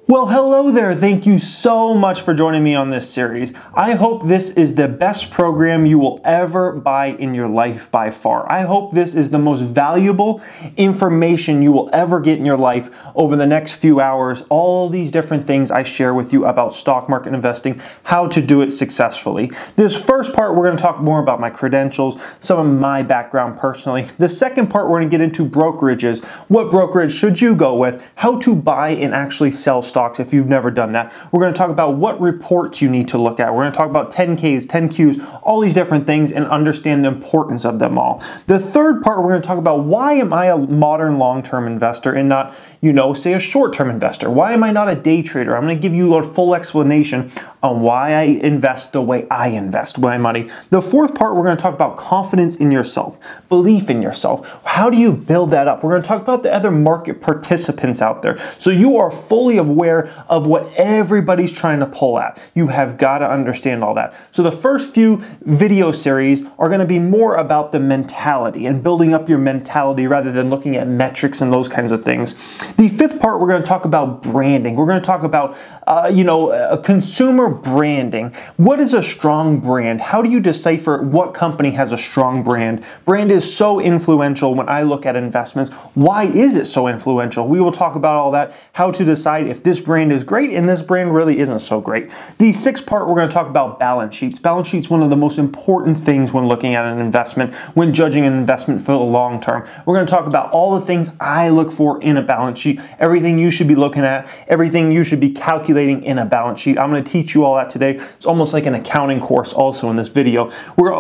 Well, hello there. Thank you so much for joining me on this series. I hope this is the best program you will ever buy in your life by far. I hope this is the most valuable information you will ever get in your life over the next few hours. All these different things I share with you about stock market investing, how to do it successfully. This first part, we're going to talk more about my credentials, some of my background personally. The second part, we're going to get into brokerages. What brokerage should you go with? How to buy and actually sell stocks if you've never done that. We're going to talk about what reports you need to look at. We're going to talk about 10Ks, 10Qs, all these different things and understand the importance of them all. The third part, we're going to talk about why am I a modern long-term investor and not, say a short-term investor? Why am I not a day trader? I'm going to give you a full explanation on why I invest the way I invest my money. The fourth part, we're going to talk about confidence in yourself, belief in yourself. How do you build that up? We're going to talk about the other market participants out there. So you are fully aware of what everybody's trying to pull at. You have got to understand all that. So the first few video series are going to be more about the mentality and building up your mentality rather than looking at metrics and those kinds of things. The fifth part, we're going to talk about branding. We're going to talk about, consumer branding. What is a strong brand? How do you decipher what company has a strong brand? Brand is so influential when I look at investments. Why is it so influential? We will talk about all that, how to decide if this brand is great and this brand really isn't so great. The sixth part, we're going to talk about balance sheets. Balance sheets, one of the most important things when looking at an investment, when judging an investment for the long term. We're going to talk about all the things I look for in a balance sheet, everything you should be looking at, everything you should be calculating in a balance sheet. I'm going to teach you all that today. It's almost like an accounting course also in this video.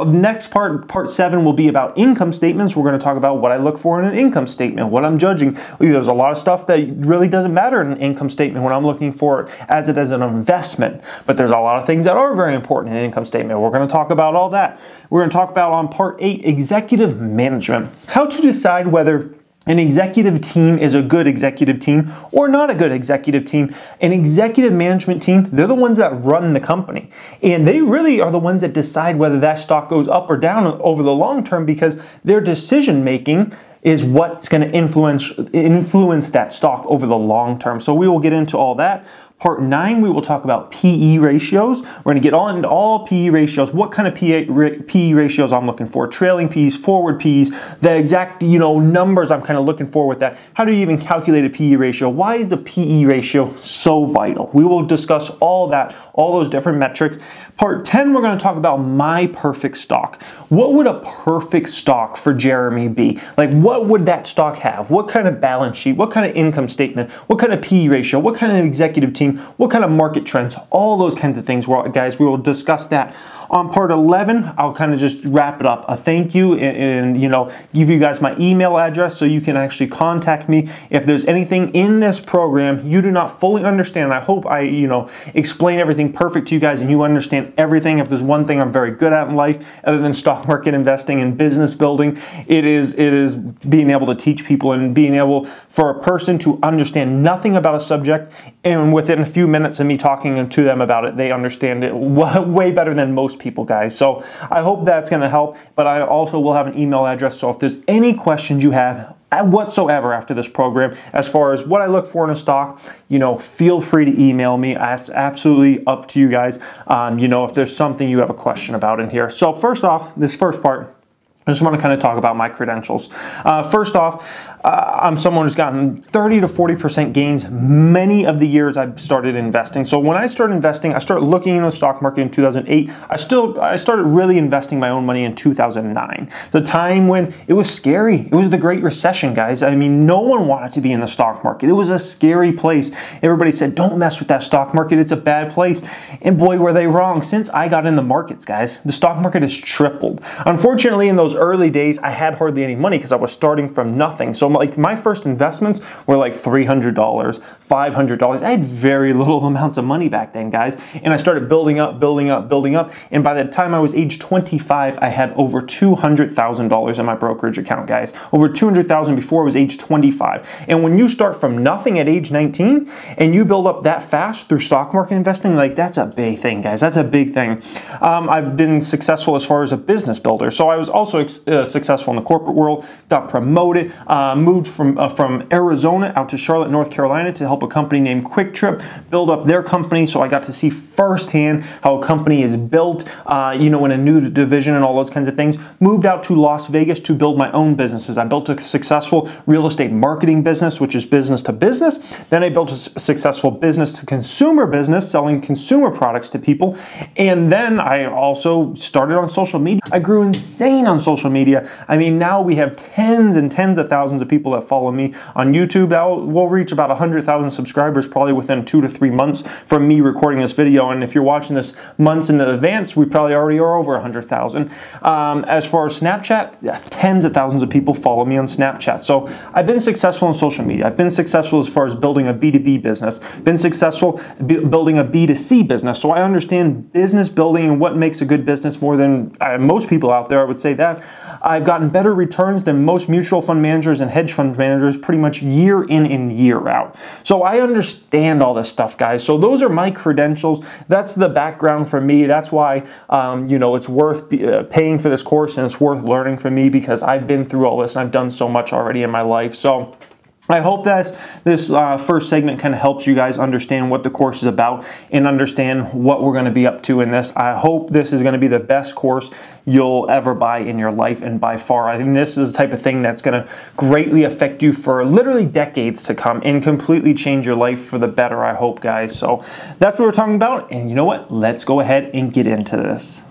Next part 7 will be about income statements. We're going to talk about what I look for in an income statement, what I'm judging. There's a lot of stuff that really doesn't matter in an income statement when I'm looking for as it as an investment, but there's a lot of things that are very important in an income statement. We're going to talk about all that. We're going to talk about on part 8, executive management, how to decide whether an executive team is a good executive team or not a good executive team. An executive management team, they're the ones that run the company. And they really are the ones that decide whether that stock goes up or down over the long term because their decision making is what's going to influence that stock over the long term. So we will get into all that. Part 9, we will talk about PE ratios. We're going to get on into all PE ratios, what kind of PE ratios I'm looking for, trailing PEs, forward PEs, the exact, numbers I'm kind of looking for with that. How do you even calculate a PE ratio? Why is the PE ratio so vital? We will discuss all that, all those different metrics. Part 10, we're going to talk about my perfect stock. What would a perfect stock for Jeremy be? Like, what would that stock have? What kind of balance sheet? What kind of income statement? What kind of PE ratio? What kind of executive team? What kind of market trends? All those kinds of things, guys. We will discuss that. On part 11, I'll kind of just wrap it up. A thank you and give you guys my email address so you can actually contact me if there's anything in this program you do not fully understand. I hope I, explain everything perfect to you guys and you understand everything. If there's one thing I'm very good at in life other than stock market investing and business building, it is being able to teach people and being able for a person to understand nothing about a subject and within a few minutes of me talking to them about it, they understand it way better than most people, guys. So I hope that's going to help, but I also will have an email address. So if there's any questions you have whatsoever after this program, as far as what I look for in a stock, feel free to email me. It's absolutely up to you guys. If there's something you have a question about in here. So first off, this first part, I just want to kind of talk about my credentials. First off, I'm someone who's gotten 30 to 40% gains many of the years I've started investing. So when I started investing, I started looking in the stock market in 2008. I started really investing my own money in 2009. The time when it was scary. It was the Great Recession, guys. I mean, no one wanted to be in the stock market. It was a scary place. Everybody said, don't mess with that stock market. It's a bad place. And boy, were they wrong. Since I got in the markets, guys, the stock market has tripled. Unfortunately, in those early days, I had hardly any money because I was starting from nothing. So like my first investments were like $300, $500. I had very little amounts of money back then, guys. And I started building up. And by the time I was age 25, I had over $200,000 in my brokerage account, guys. Over $200,000 before I was age 25. And when you start from nothing at age 19 and you build up that fast through stock market investing, like that's a big thing, guys. That's a big thing. I've been successful as far as a business builder. So I was also successful in the corporate world, got promoted, moved from Arizona out to Charlotte, North Carolina to help a company named Quick Trip build up their company. So I got to see firsthand how a company is built, in a new division and all those kinds of things. Moved out to Las Vegas to build my own businesses. I built a successful real estate marketing business, which is business to business. Then I built a successful business to consumer business, selling consumer products to people. And then I also started on social media. I grew insane on social media. I mean, now we have tens and tens of thousands of people that follow me on YouTube. We'll reach about 100,000 subscribers probably within 2 to 3 months from me recording this video. And if you're watching this months in advance, we probably already are over 100,000. As far as Snapchat, tens of thousands of people follow me on Snapchat. So I've been successful in social media. I've been successful as far as building a B2B business, been successful building a B2C business. So I understand business building and what makes a good business more than most people out there. I would say that I've gotten better returns than most mutual fund managers and hedge fund managers pretty much year in and year out. So I understand all this stuff, guys. So those are my credentials. That's the background for me. That's why, it's worth paying for this course, and it's worth learning from me because I've been through all this and I've done so much already in my life. So I hope that this first segment kind of helps you guys understand what the course is about and understand what we're going to be up to in this. I hope this is going to be the best course you'll ever buy in your life, and by far. I think this is the type of thing that's going to greatly affect you for literally decades to come and completely change your life for the better, I hope, guys. So that's what we're talking about, and you know what? Let's go ahead and get into this.